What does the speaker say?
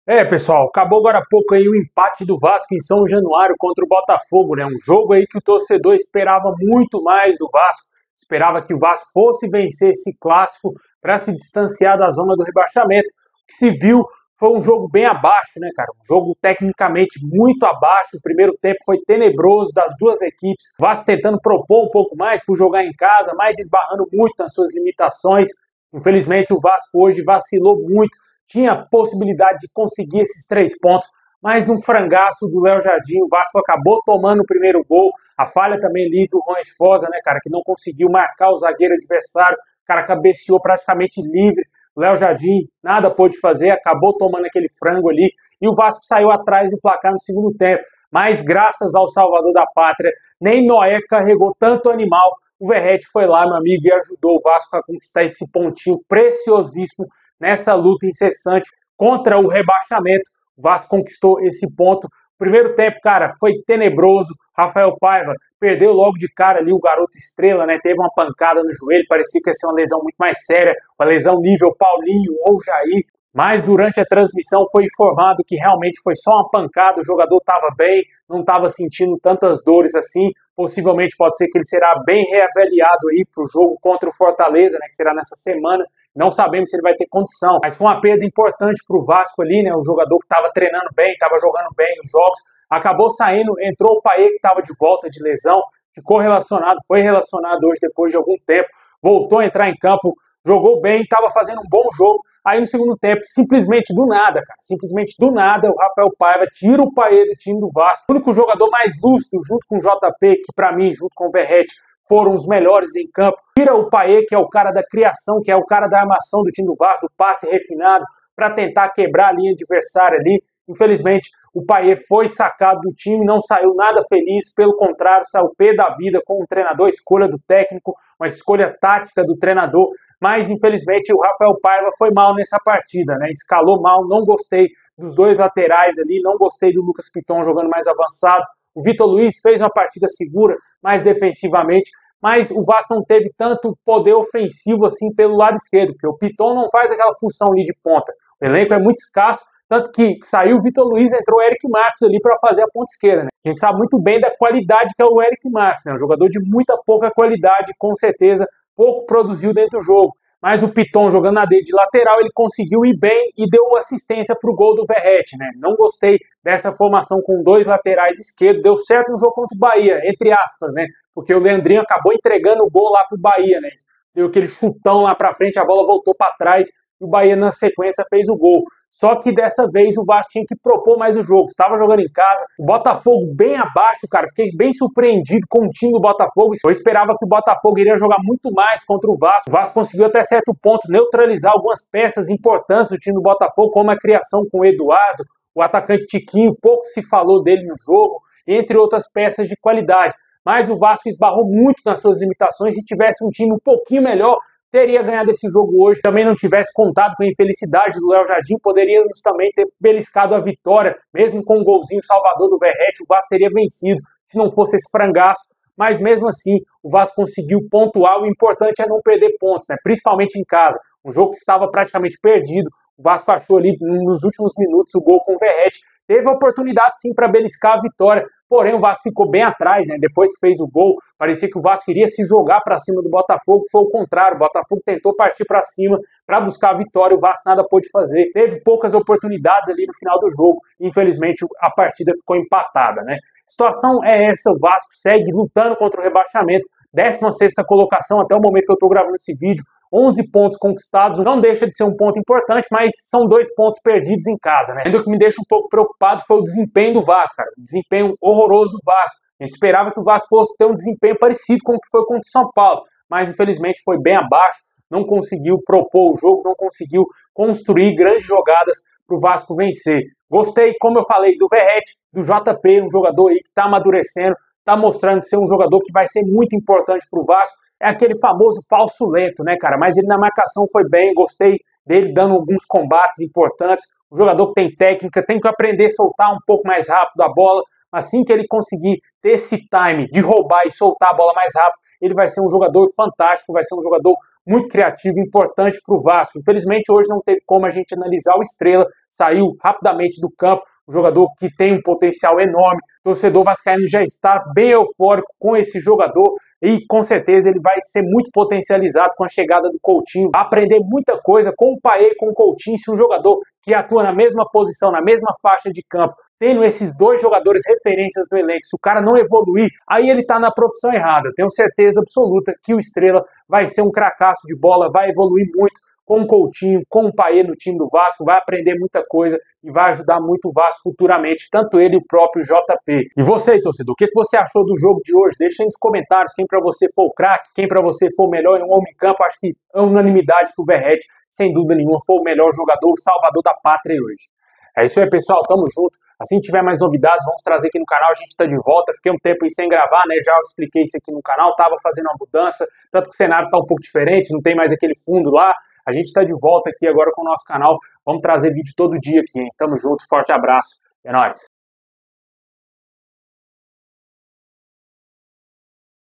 Pessoal, acabou agora há pouco aí o empate do Vasco em São Januário contra o Botafogo, né? Um jogo aí que o torcedor esperava muito mais do Vasco, esperava que o Vasco fosse vencer esse clássico para se distanciar da zona do rebaixamento. O que se viu foi um jogo bem abaixo, né, cara? Um jogo tecnicamente muito abaixo. O primeiro tempo foi tenebroso das duas equipes. O Vasco tentando propor um pouco mais por jogar em casa, mas esbarrando muito nas suas limitações. Infelizmente, o Vasco hoje vacilou muito, tinha a possibilidade de conseguir esses 3 pontos, mas num frangaço do Léo Jardim, o Vasco acabou tomando o primeiro gol. A falha também ali do Juan Esposa, né, cara, que não conseguiu marcar o zagueiro adversário, o cara cabeceou praticamente livre. O Léo Jardim nada pôde fazer, acabou tomando aquele frango ali, e o Vasco saiu atrás do placar no segundo tempo. Mas graças ao Salvador da Pátria, nem Noé carregou tanto animal. O Verratti foi lá, meu amigo, e ajudou o Vasco a conquistar esse pontinho preciosíssimo nessa luta incessante contra o rebaixamento. O Vasco conquistou esse ponto. Primeiro tempo, cara, foi tenebroso. Rafael Paiva perdeu logo de cara ali o garoto estrela, né? Teve uma pancada no joelho, parecia que ia ser uma lesão muito mais séria, uma lesão nível Paulinho ou Jair. Mas durante a transmissão foi informado que realmente foi só uma pancada, o jogador estava bem, não estava sentindo tantas dores assim. Possivelmente pode ser que ele será bem reavaliado aí para o jogo contra o Fortaleza, né, que será nessa semana. Não sabemos se ele vai ter condição, mas foi uma perda importante para o Vasco ali, né? O jogador que estava treinando bem, estava jogando bem nos jogos, acabou saindo, entrou o Paê que estava de volta de lesão, ficou relacionado, foi relacionado hoje depois de algum tempo, voltou a entrar em campo, jogou bem, estava fazendo um bom jogo. Aí no segundo tempo, simplesmente do nada, cara, simplesmente do nada, o Rafael Paiva tira o Paê do time do Vasco. O único jogador mais lúcido, junto com o JP, que para mim, junto com o Verratti, foram os melhores em campo. Tira o Paê, que é o cara da criação, que é o cara da armação do time do Vasco, o passe refinado, para tentar quebrar a linha adversária ali. Infelizmente, o Paê foi sacado do time, não saiu nada feliz, pelo contrário, saiu pé da vida com o treinador, escolha do técnico, uma escolha tática do treinador, mas infelizmente o Rafael Paiva foi mal nessa partida, né? Escalou mal, não gostei dos dois laterais ali, não gostei do Lucas Piton jogando mais avançado. O Vitor Luiz fez uma partida segura, mais defensivamente, mas o Vasco não teve tanto poder ofensivo assim pelo lado esquerdo, porque o Piton não faz aquela função ali de ponta. O elenco é muito escasso, tanto que saiu o Vitor Luiz, entrou o Eric Marques ali para fazer a ponta esquerda, né? A gente sabe muito bem da qualidade que é o Eric Marques, né? Um jogador de muita pouca qualidade, com certeza, pouco produziu dentro do jogo. Mas o Piton jogando na de lateral, ele conseguiu ir bem e deu assistência para o gol do Verratti, né? Não gostei dessa formação com dois laterais esquerdos, deu certo no jogo contra o Bahia, entre aspas, né? Porque o Leandrinho acabou entregando o gol lá pro Bahia, né? Deu aquele chutão lá para frente, a bola voltou para trás e o Bahia na sequência fez o gol. Só que dessa vez o Vasco tinha que propor mais o jogo. Estava jogando em casa, o Botafogo bem abaixo, cara. Fiquei bem surpreendido com o time do Botafogo. Eu esperava que o Botafogo iria jogar muito mais contra o Vasco. O Vasco conseguiu até certo ponto neutralizar algumas peças importantes do time do Botafogo, como a criação com o Eduardo, o atacante Tiquinho, pouco se falou dele no jogo, entre outras peças de qualidade. Mas o Vasco esbarrou muito nas suas limitações. Se tivesse um time um pouquinho melhor, teria ganhado esse jogo hoje. Também não tivesse contado com a infelicidade do Léo Jardim, poderíamos também ter beliscado a vitória, mesmo com um golzinho salvador do Verratti, o Vasco teria vencido, se não fosse esse frangaço. Mas mesmo assim, o Vasco conseguiu pontuar. O importante é não perder pontos, né? Principalmente em casa. Um jogo que estava praticamente perdido, o Vasco achou ali nos últimos minutos o gol com o Verratti. Teve a oportunidade sim para beliscar a vitória, porém o Vasco ficou bem atrás, né? Depois que fez o gol, parecia que o Vasco iria se jogar para cima do Botafogo, foi o contrário, o Botafogo tentou partir para cima para buscar a vitória, o Vasco nada pôde fazer, teve poucas oportunidades ali no final do jogo, infelizmente a partida ficou empatada, né? A situação é essa, o Vasco segue lutando contra o rebaixamento, 16ª colocação até o momento que eu estou gravando esse vídeo, 11 pontos conquistados, não deixa de ser um ponto importante, mas são 2 pontos perdidos em casa, né? O que me deixa um pouco preocupado foi o desempenho do Vasco, cara. O desempenho horroroso do Vasco. A gente esperava que o Vasco fosse ter um desempenho parecido com o que foi contra o São Paulo, mas infelizmente foi bem abaixo, não conseguiu propor o jogo, não conseguiu construir grandes jogadas para o Vasco vencer. Gostei, como eu falei, do Verratti, do JP, um jogador aí que está amadurecendo, está mostrando ser um jogador que vai ser muito importante para o Vasco. É aquele famoso falso lento, né, cara? Mas ele na marcação foi bem, gostei dele dando alguns combates importantes. O jogador que tem técnica tem que aprender a soltar um pouco mais rápido a bola. Assim que ele conseguir ter esse time de roubar e soltar a bola mais rápido, ele vai ser um jogador fantástico, vai ser um jogador muito criativo e importante para o Vasco. Infelizmente hoje não teve como a gente analisar o Estrela, saiu rapidamente do campo, um jogador que tem um potencial enorme. O torcedor vascaíno já está bem eufórico com esse jogador e com certeza ele vai ser muito potencializado com a chegada do Coutinho. Vai aprender muita coisa com o Paê e com o Coutinho. Se um jogador que atua na mesma posição, na mesma faixa de campo, tendo esses dois jogadores referências no elenco, se o cara não evoluir, aí ele tá na profissão errada. Eu tenho certeza absoluta que o Estrela vai ser um cracaço de bola, vai evoluir muito com o Coutinho, com o Paê no time do Vasco, vai aprender muita coisa e vai ajudar muito o Vasco futuramente, tanto ele e o próprio JP. E você, torcedor, o que você achou do jogo de hoje? Deixa aí nos comentários quem para você foi o craque, quem para você foi o melhor em um homem em campo. Acho que é unanimidade que o Verratti, sem dúvida nenhuma, foi o melhor jogador, o salvador da pátria hoje. É isso aí, pessoal, tamo junto. Assim que tiver mais novidades, vamos trazer aqui no canal. A gente está de volta. Fiquei um tempo aí sem gravar, né? Já expliquei isso aqui no canal. Tava fazendo uma mudança, tanto que o cenário tá um pouco diferente, não tem mais aquele fundo lá. A gente está de volta aqui agora com o nosso canal. Vamos trazer vídeo todo dia aqui, hein? Tamo junto, forte abraço. É nóis.